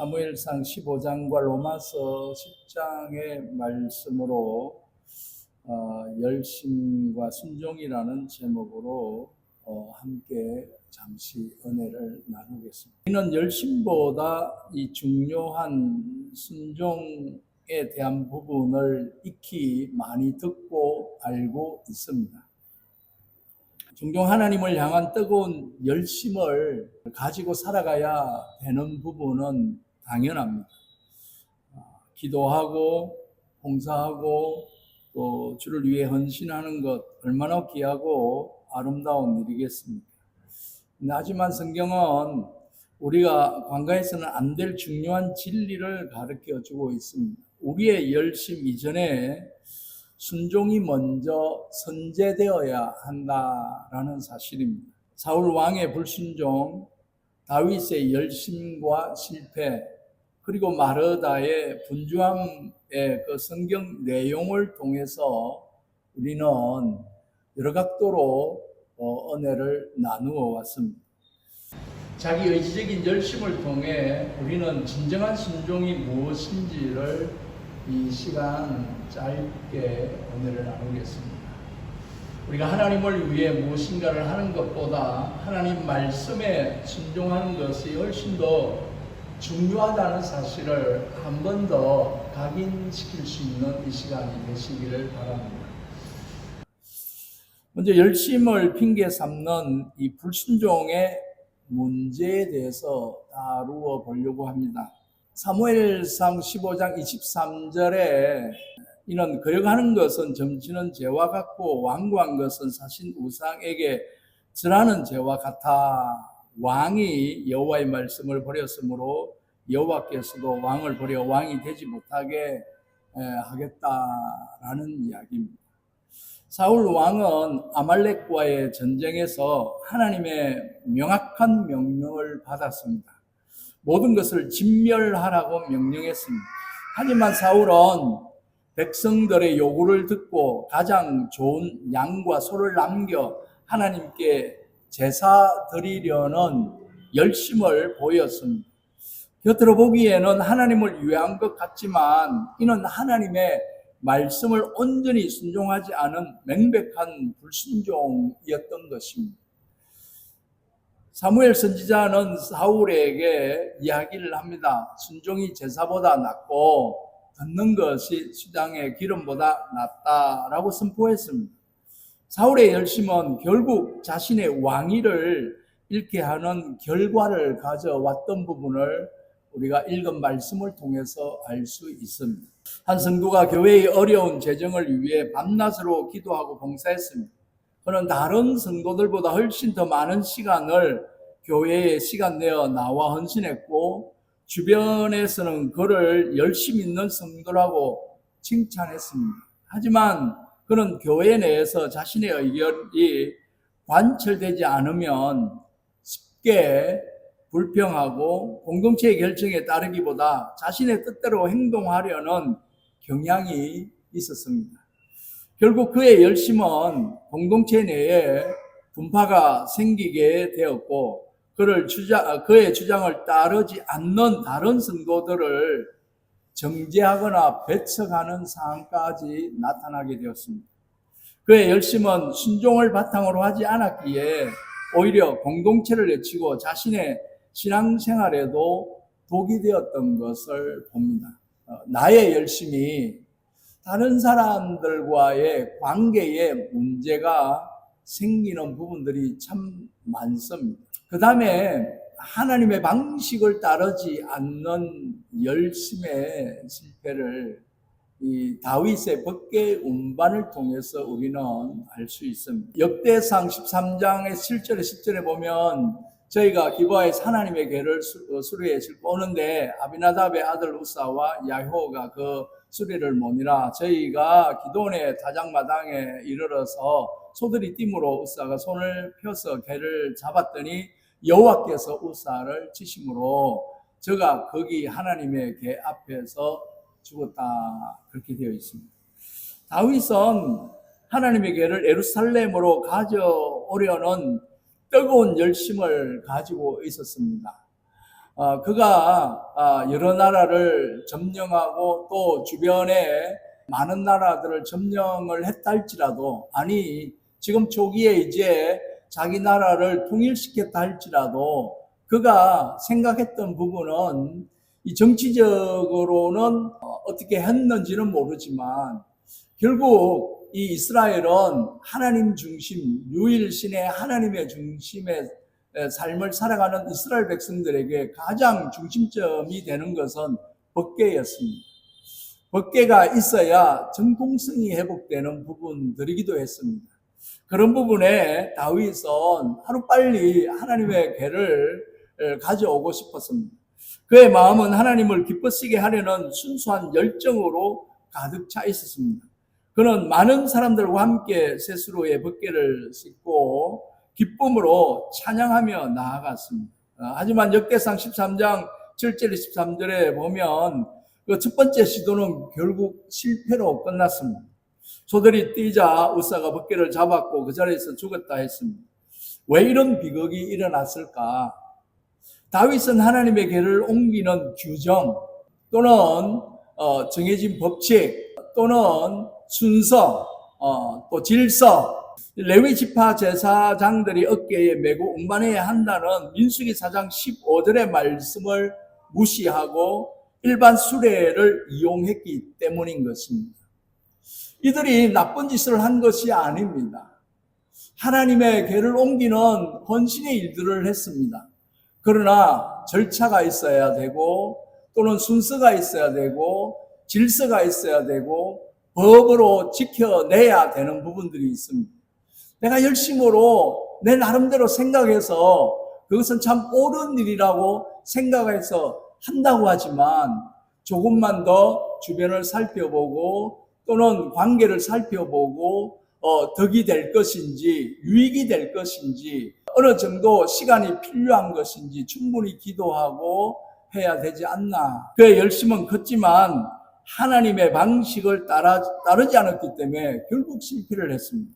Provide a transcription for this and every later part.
사무엘상 15장과 로마서 10장의 말씀으로 열심과 순종이라는 제목으로 함께 잠시 은혜를 나누겠습니다. 이는 열심보다 이 중요한 순종에 대한 부분을 익히 많이 듣고 알고 있습니다. 종종 하나님을 향한 뜨거운 열심을 가지고 살아가야 되는 부분은 당연합니다. 기도하고 봉사하고 또 주를 위해 헌신하는 것 얼마나 귀하고 아름다운 일이겠습니까? 하지만 성경은 우리가 관가해서는 안 될 중요한 진리를 가르쳐주고 있습니다. 우리의 열심 이전에 순종이 먼저 선제되어야 한다라는 사실입니다. 사울 왕의 불순종, 다윗의 열심과 실패, 그리고 마르다의 분주함의 그 성경 내용을 통해서 우리는 여러 각도로 은혜를 나누어 왔습니다. 자기 의지적인 열심을 통해 우리는 진정한 순종이 무엇인지를 이 시간 짧게 은혜를 나누겠습니다. 우리가 하나님을 위해 무엇인가를 하는 것보다 하나님 말씀에 순종하는 것이 훨씬 더 중요하다는 사실을 한 번 더 각인시킬 수 있는 이 시간이 되시기를 바랍니다. 먼저 열심을 핑계 삼는 이 불순종의 문제에 대해서 다루어 보려고 합니다. 사무엘상 15장 23절에 이는 거역하는 것은 점치는 죄와 같고 완고한 것은 사신 우상에게 절하는 죄와 같아. 왕이 여호와의 말씀을 버렸으므로 여호와께서도 왕을 버려 왕이 되지 못하게 하겠다라는 이야기입니다. 사울 왕은 아말렉과의 전쟁에서 하나님의 명확한 명령을 받았습니다. 모든 것을 진멸하라고 명령했습니다. 하지만 사울은 백성들의 요구를 듣고 가장 좋은 양과 소를 남겨 하나님께 제사 드리려는 열심을 보였습니다. 곁으로 보기에는 하나님을 위한 것 같지만 이는 하나님의 말씀을 온전히 순종하지 않은 명백한 불순종이었던 것입니다. 사무엘 선지자는 사울에게 이야기를 합니다. 순종이 제사보다 낫고 듣는 것이 수장의 기름보다 낫다라고 선포했습니다. 사울의 열심은 결국 자신의 왕위를 잃게 하는 결과를 가져왔던 부분을 우리가 읽은 말씀을 통해서 알 수 있습니다. 한 성도가 교회의 어려운 재정을 위해 밤낮으로 기도하고 봉사했습니다. 그는 다른 성도들보다 훨씬 더 많은 시간을 교회에 시간 내어 나와 헌신했고 주변에서는 그를 열심히 있는 성도라고 칭찬했습니다. 하지만 그는 교회 내에서 자신의 의견이 관철되지 않으면 쉽게 불평하고 공동체의 결정에 따르기보다 자신의 뜻대로 행동하려는 경향이 있었습니다. 결국 그의 열심은 공동체 내에 분파가 생기게 되었고 그의 주장을 따르지 않는 다른 성도들을 정죄하거나 배척하는 상황까지 나타나게 되었습니다. 그의 열심은 순종을 바탕으로 하지 않았기에 오히려 공동체를 해치고 자신의 신앙생활에도 독이 되었던 것을 봅니다. 나의 열심이 다른 사람들과의 관계에 문제가 생기는 부분들이 참 많습니다. 그 다음에 하나님의 방식을 따르지 않는 열심의 실패를 이 다윗의 법궤 운반을 통해서 우리는 알 수 있습니다. 역대상 13장의 7절에 10절에 보면 저희가 기브아에서 하나님의 궤를 수리에 싣고 오는데 아비나답의 아들 우사와 야효가 그 수리를 모니라. 저희가 기도원의 다장마당에 이르러서 소들이 띠므로 우사가 손을 펴서 궤를 잡았더니 여호와께서 우사를 치심으로 저가 거기 하나님의 궤 앞에서 죽었다. 그렇게 되어 있습니다. 다윗은 하나님의 궤를 예루살렘으로 가져오려는 뜨거운 열심을 가지고 있었습니다. 그가 여러 나라를 점령하고 또 주변에 많은 나라들을 점령을 했다 할지라도, 아니 지금 초기에 이제 자기 나라를 통일시켰다 할지라도 그가 생각했던 부분은 이 정치적으로는 어떻게 했는지는 모르지만 결국 이 이스라엘은 하나님 중심, 유일신의 하나님의 중심의 삶을 살아가는 이스라엘 백성들에게 가장 중심점이 되는 것은 법궤였습니다. 법궤가 있어야 정통성이 회복되는 부분들이기도 했습니다. 그런 부분에 다윗은 하루빨리 하나님의 궤를 가져오고 싶었습니다. 그의 마음은 하나님을 기쁘시게 하려는 순수한 열정으로 가득 차 있었습니다. 그는 많은 사람들과 함께 스스로의 법궤를 싣고 기쁨으로 찬양하며 나아갔습니다. 하지만 역대상 13장 7절 13절에 보면 그 첫 번째 시도는 결국 실패로 끝났습니다. 소들이 뛰자 우사가 법궤를 잡았고 그 자리에서 죽었다 했습니다. 왜 이런 비극이 일어났을까? 다윗은 하나님의 궤를 옮기는 규정 또는 정해진 법칙 또는 순서 또 질서, 레위 지파 제사장들이 어깨에 메고 운반해야 한다는 민수기 4장 15절의 말씀을 무시하고 일반 수레를 이용했기 때문인 것입니다. 이들이 나쁜 짓을 한 것이 아닙니다. 하나님의 궤를 옮기는 헌신의 일들을 했습니다. 그러나 절차가 있어야 되고 또는 순서가 있어야 되고 질서가 있어야 되고 법으로 지켜내야 되는 부분들이 있습니다. 내가 열심으로 내 나름대로 생각해서 그것은 참 옳은 일이라고 생각해서 한다고 하지만 조금만 더 주변을 살펴보고 또는 관계를 살펴보고 덕이 될 것인지 유익이 될 것인지 어느 정도 시간이 필요한 것인지 충분히 기도하고 해야 되지 않나. 그의 열심은 컸지만 하나님의 방식을 따르지 않았기 때문에 결국 실패를 했습니다.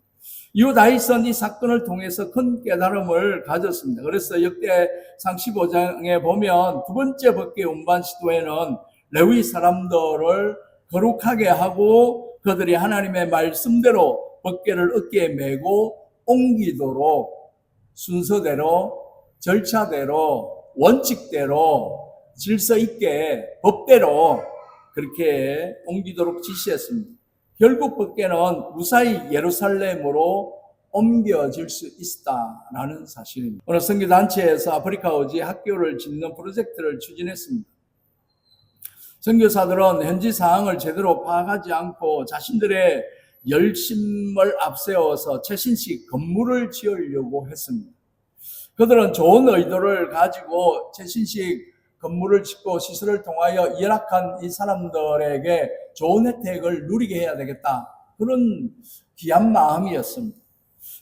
이후 다윗은 이 사건을 통해서 큰 깨달음을 가졌습니다. 그래서 역대상 15장에 보면 두 번째 법궤 운반 시도에는 레위 사람들을 거룩하게 하고 그들이 하나님의 말씀대로 법궤를 어깨에 메고 옮기도록 순서대로 절차대로 원칙대로 질서 있게 법대로 그렇게 옮기도록 지시했습니다. 결국 법궤는 무사히 예루살렘으로 옮겨질 수 있다라는 사실입니다. 오늘 선교단체에서 아프리카 어지 학교를 짓는 프로젝트를 추진했습니다. 선교사들은 현지 상황을 제대로 파악하지 않고 자신들의 열심을 앞세워서 최신식 건물을 지으려고 했습니다. 그들은 좋은 의도를 가지고 최신식 건물을 짓고 시설을 통하여 열악한 이 사람들에게 좋은 혜택을 누리게 해야 되겠다. 그런 귀한 마음이었습니다.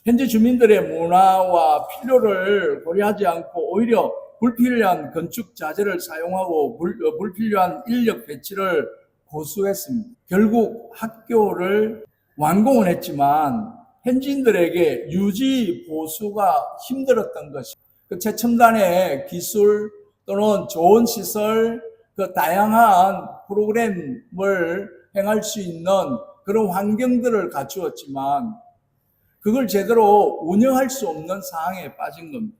현지 주민들의 문화와 필요를 고려하지 않고 오히려 불필요한 건축 자재를 사용하고 불필요한 인력 배치를 고수했습니다. 결국 학교를 완공은 했지만 현지인들에게 유지 보수가 힘들었던 것이 그 최첨단의 기술 또는 좋은 시설, 그 다양한 프로그램을 행할 수 있는 그런 환경들을 갖추었지만 그걸 제대로 운영할 수 없는 상황에 빠진 겁니다.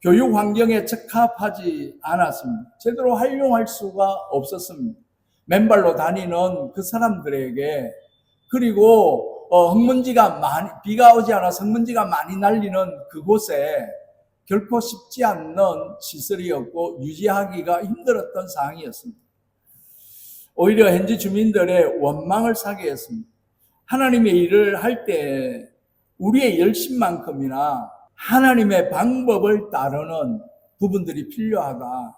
교육 환경에 적합하지 않았습니다. 제대로 활용할 수가 없었습니다. 맨발로 다니는 그 사람들에게 그리고 비가 오지 않아서 흙먼지가 많이 날리는 그곳에 결코 쉽지 않는 시설이었고 유지하기가 힘들었던 상황이었습니다. 오히려 현지 주민들의 원망을 사게 했습니다. 하나님의 일을 할 때 우리의 열심만큼이나 하나님의 방법을 따르는 부분들이 필요하다.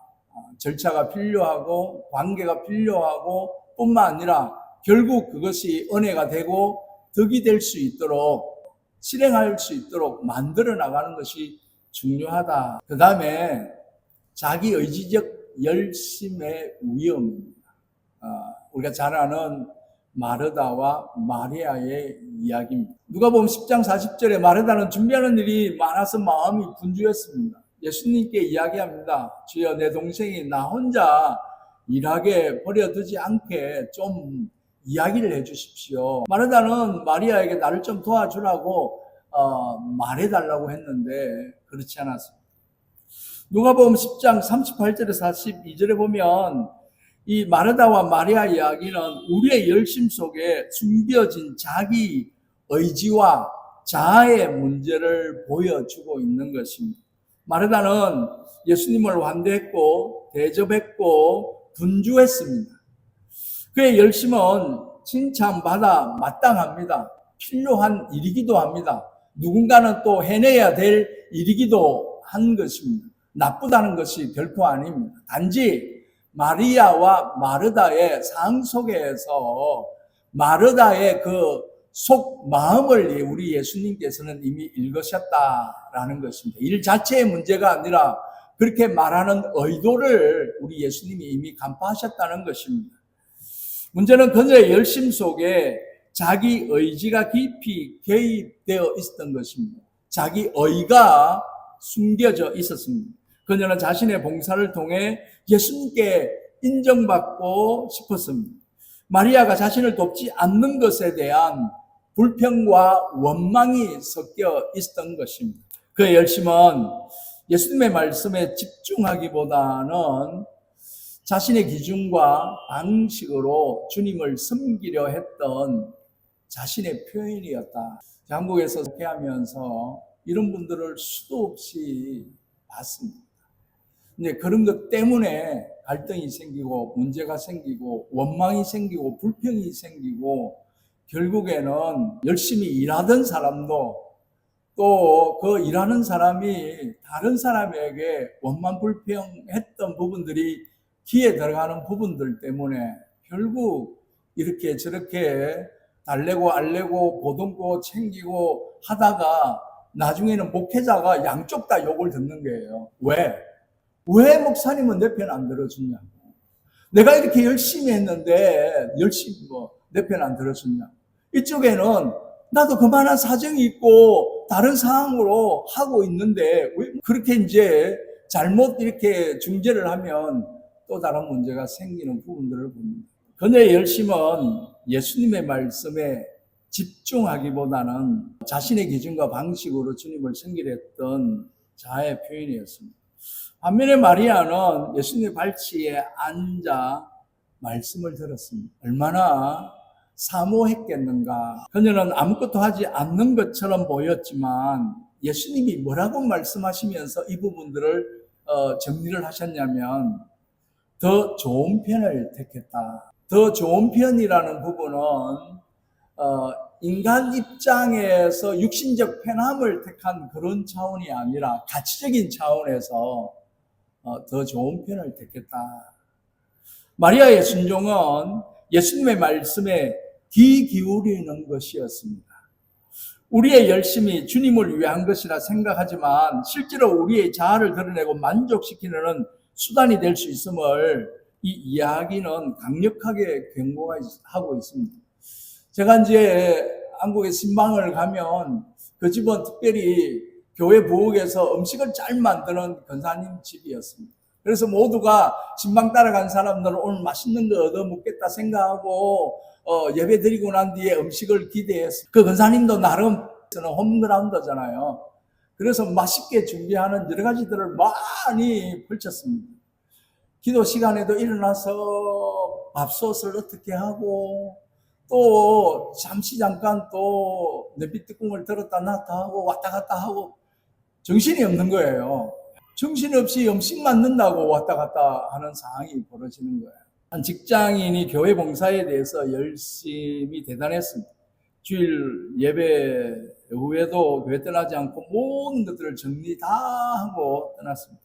절차가 필요하고 관계가 필요하고 뿐만 아니라 결국 그것이 은혜가 되고 덕이 될 수 있도록 실행할 수 있도록 만들어 나가는 것이 중요하다. 그 다음에 자기 의지적 열심의 위험입니다. 우리가 잘 아는 마르다와 마리아의 이야기입니다. 누가복음 10장 40절에 마르다는 준비하는 일이 많아서 마음이 분주했습니다. 예수님께 이야기합니다. 주여, 내 동생이 나 혼자 일하게 버려두지 않게 좀 이야기를 해주십시오. 마르다는 마리아에게 나를 좀 도와주라고 말해달라고 했는데 그렇지 않았습니다. 누가복음 10장 38절에 42절에 보면 이 마르다와 마리아 이야기는 우리의 열심 속에 숨겨진 자기 의지와 자아의 문제를 보여주고 있는 것입니다. 마르다는 예수님을 환대했고 대접했고 분주했습니다. 그의 열심은 칭찬받아 마땅합니다. 필요한 일이기도 합니다. 누군가는 또 해내야 될 일이기도 한 것입니다. 나쁘다는 것이 결코 아닙니다. 단지 마리아와 마르다의 상황 속에서 마르다의 그 속 마음을 우리 예수님께서는 이미 읽으셨다라는 것입니다. 일 자체의 문제가 아니라 그렇게 말하는 의도를 우리 예수님이 이미 간파하셨다는 것입니다. 문제는 그녀의 열심 속에 자기 의지가 깊이 개입되어 있었던 것입니다. 자기 의가 숨겨져 있었습니다. 그녀는 자신의 봉사를 통해 예수님께 인정받고 싶었습니다. 마리아가 자신을 돕지 않는 것에 대한 불평과 원망이 섞여 있었던 것입니다. 그의 열심은 예수님의 말씀에 집중하기보다는 자신의 기준과 방식으로 주님을 섬기려 했던 자신의 표현이었다. 한국에서 목회하면서 이런 분들을 수도 없이 봤습니다. 근데 그런 것 때문에 갈등이 생기고 문제가 생기고 원망이 생기고 불평이 생기고 결국에는 열심히 일하던 사람도 또 그 일하는 사람이 다른 사람에게 원망 불평했던 부분들이 귀에 들어가는 부분들 때문에 결국 이렇게 저렇게 달래고 알래고 보듬고 챙기고 하다가 나중에는 목회자가 양쪽 다 욕을 듣는 거예요. 왜 목사님은 내 편 안 들어주냐고. 내가 이렇게 열심히 했는데 열심히 내 편 안 들어주냐. 이쪽에는 나도 그만한 사정이 있고 다른 상황으로 하고 있는데 왜 그렇게 이제 잘못 이렇게 중재를 하면 또 다른 문제가 생기는 부분들을 봅니다. 그녀의 열심은 예수님의 말씀에 집중하기보다는 자신의 기준과 방식으로 주님을 섬기려 했던 자아의 표현이었습니다. 반면에 마리아는 예수님의 발치에 앉아 말씀을 들었습니다. 얼마나 사모했겠는가. 그녀는 아무것도 하지 않는 것처럼 보였지만 예수님이 뭐라고 말씀하시면서 이 부분들을 정리를 하셨냐면 더 좋은 편을 택했다. 더 좋은 편이라는 부분은 인간 입장에서 육신적 편함을 택한 그런 차원이 아니라 가치적인 차원에서 더 좋은 편을 택했다. 마리아의 순종은 예수님의 말씀에 귀 기울이는 것이었습니다. 우리의 열심이 주님을 위한 것이라 생각하지만 실제로 우리의 자아를 드러내고 만족시키는 수단이 될 수 있음을 이 이야기는 강력하게 경고하고 있습니다. 제가 이제 한국에 신방을 가면 그 집은 특별히 교회 부엌에서 음식을 잘 만드는 권사님 집이었습니다. 그래서 모두가 신방 따라간 사람들은 오늘 맛있는 거 얻어 먹겠다 생각하고 예배 드리고 난 뒤에 음식을 기대했어요. 그 권사님도 나름 홈그라운드잖아요. 그래서 맛있게 준비하는 여러 가지들을 많이 펼쳤습니다. 기도 시간에도 일어나서 밥솥을 어떻게 하고 또 잠깐 또 내비뚜껑을 들었다 놨다 하고 왔다 갔다 하고 정신이 없는 거예요. 정신없이 음식 만든다고 왔다 갔다 하는 상황이 벌어지는 거예요. 한 직장인이 교회 봉사에 대해서 열심히 대단했습니다. 주일 예배 후에도 교회 떠나지 않고 모든 것들을 정리 다 하고 떠났습니다.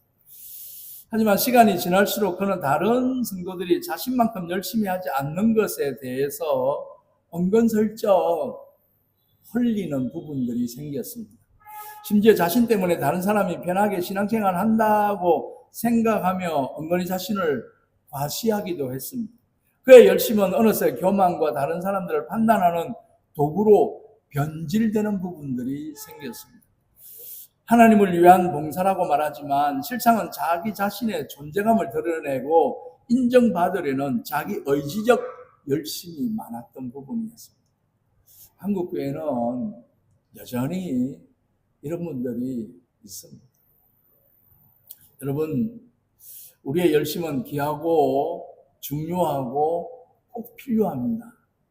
하지만 시간이 지날수록 그는 다른 성도들이 자신만큼 열심히 하지 않는 것에 대해서 은근슬쩍 헐리는 부분들이 생겼습니다. 심지어 자신 때문에 다른 사람이 편하게 신앙생활 한다고 생각하며 은근히 자신을 과시하기도 했습니다. 그의 열심은 어느새 교만과 다른 사람들을 판단하는 도구로 변질되는 부분들이 생겼습니다. 하나님을 위한 봉사라고 말하지만 실상은 자기 자신의 존재감을 드러내고 인정받으려는 자기 의지적 열심이 많았던 부분이었습니다. 한국교회는 여전히 이런 분들이 있습니다. 여러분, 우리의 열심은 귀하고 중요하고 꼭 필요합니다.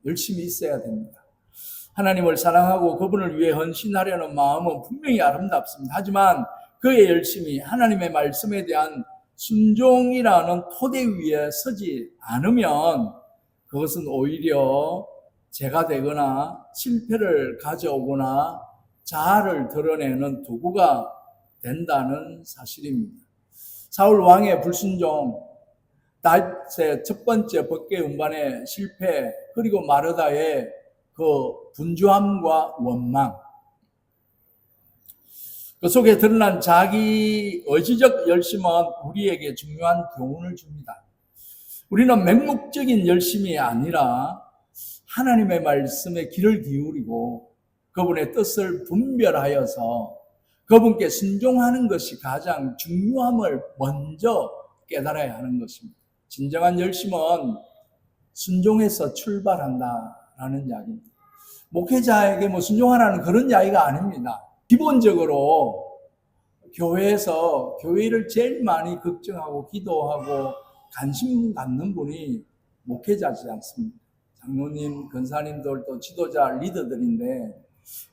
열심히 있어야 됩니다. 하나님을 사랑하고 그분을 위해 헌신하려는 마음은 분명히 아름답습니다. 하지만 그의 열심이 하나님의 말씀에 대한 순종이라는 토대 위에 서지 않으면 그것은 오히려 죄가 되거나 실패를 가져오거나 자아를 드러내는 도구가 된다는 사실입니다. 사울 왕의 불순종, 다윗의 첫 번째 법궤 운반의 실패, 그리고 마르다의 그 분주함과 원망, 그 속에 드러난 자기 의지적 열심은 우리에게 중요한 교훈을 줍니다. 우리는 맹목적인 열심이 아니라 하나님의 말씀에 귀를 기울이고 그분의 뜻을 분별하여서 그분께 순종하는 것이 가장 중요함을 먼저 깨달아야 하는 것입니다. 진정한 열심은 순종에서 출발한다라는 이야기입니다. 목회자에게 순종하라는 그런 이야기가 아닙니다. 기본적으로 교회에서 교회를 제일 많이 걱정하고 기도하고 관심 갖는 분이 목회자지 않습니까? 장로님, 권사님들, 또 지도자, 리더들인데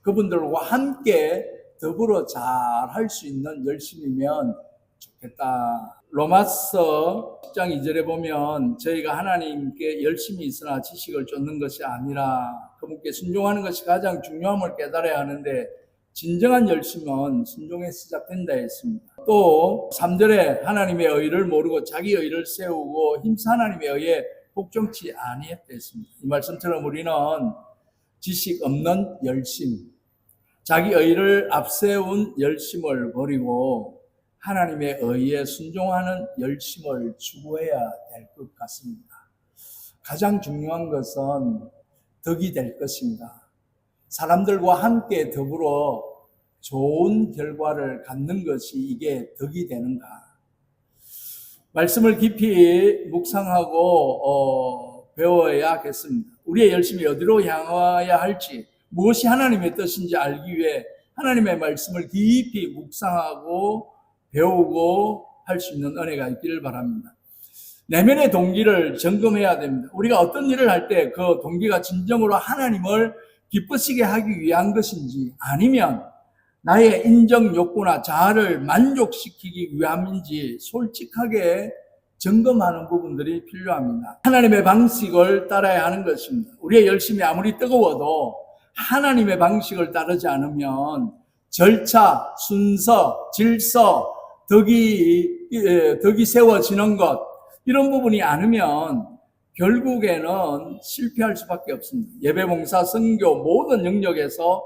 그분들과 함께 더불어 잘 할 수 있는 열심이면 좋겠다. 로마서 10장 2절에 보면 저희가 하나님께 열심히 있으나 지식을 쫓는 것이 아니라 그분께 순종하는 것이 가장 중요함을 깨달아야 하는데 진정한 열심은 순종에 시작된다 했습니다. 또 3절에 하나님의 의를 모르고 자기 의를 세우고 힘써 하나님의 의에 복종치 아니했다 했습니다. 이 말씀처럼 우리는 지식 없는 열심, 자기 의를 앞세운 열심을 버리고 하나님의 의에 순종하는 열심을 추구해야 될 것 같습니다. 가장 중요한 것은 덕이 될 것입니다. 사람들과 함께 더불어 좋은 결과를 갖는 것이 이게 덕이 되는가. 말씀을 깊이 묵상하고 배워야겠습니다. 우리의 열심이 어디로 향해야 할지, 무엇이 하나님의 뜻인지 알기 위해 하나님의 말씀을 깊이 묵상하고 배우고 할 수 있는 은혜가 있기를 바랍니다. 내면의 동기를 점검해야 됩니다. 우리가 어떤 일을 할 때 그 동기가 진정으로 하나님을 기쁘시게 하기 위한 것인지 아니면 나의 인정 욕구나 자아를 만족시키기 위함인지 솔직하게 점검하는 부분들이 필요합니다. 하나님의 방식을 따라야 하는 것입니다. 우리의 열심이 아무리 뜨거워도 하나님의 방식을 따르지 않으면 절차, 순서, 질서, 덕이 세워지는 것, 이런 부분이 않으면 결국에는 실패할 수밖에 없습니다. 예배, 봉사, 선교 모든 영역에서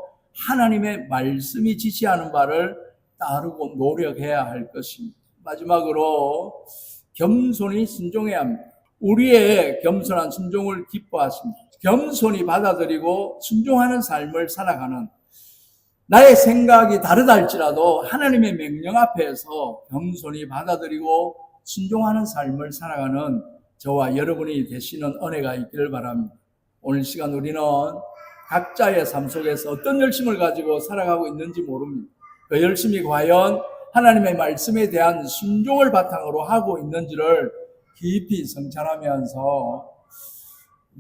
하나님의 말씀이 지시하는 바를 따르고 노력해야 할 것입니다. 마지막으로 겸손히 순종해야 합니다. 우리의 겸손한 순종을 기뻐하십니다. 겸손히 받아들이고 순종하는 삶을 살아가는, 나의 생각이 다르다 할지라도 하나님의 명령 앞에서 겸손히 받아들이고 순종하는 삶을 살아가는 저와 여러분이 되시는 은혜가 있기를 바랍니다. 오늘 시간 우리는 각자의 삶 속에서 어떤 열심을 가지고 살아가고 있는지 모릅니다. 그 열심이 과연 하나님의 말씀에 대한 순종을 바탕으로 하고 있는지를 깊이 성찰하면서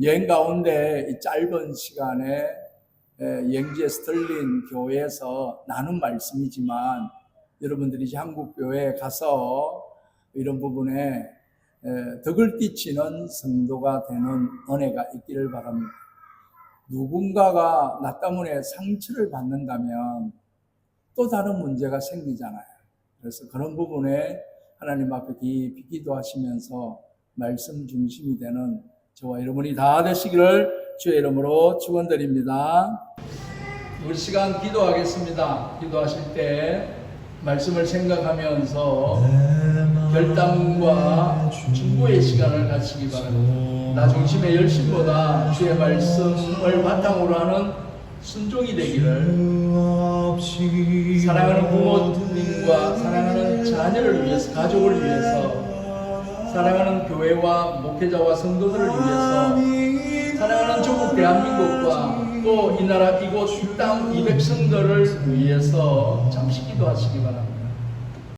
여행 가운데 이 짧은 시간에 영지의 스털린 교회에서 나눈 말씀이지만 여러분들이 한국교회에 가서 이런 부분에 덕을 끼치는 성도가 되는 은혜가 있기를 바랍니다. 누군가가 나 때문에 상처를 받는다면 또 다른 문제가 생기잖아요. 그래서 그런 부분에 하나님 앞에 깊이 기도하시면서 말씀 중심이 되는 저와 여러분이 다 되시기를 주의 이름으로 축원드립니다. 우리 시간 기도하겠습니다. 기도하실 때 말씀을 생각하면서 결단과 충고의 시간을 가지시기 바랍니다. 나 중심의 열심보다 주의 말씀을 바탕으로 하는 순종이 되기를, 사랑하는 부모님과 사랑하는 자녀를 위해서, 가족을 위해서, 사랑하는 교회와 목회자와 성도들을 위해서, 사랑하는 조국 대한민국과 또 이 나라 이곳 이 땅 이 백성들을 위해서 잠시 기도하시기 바랍니다.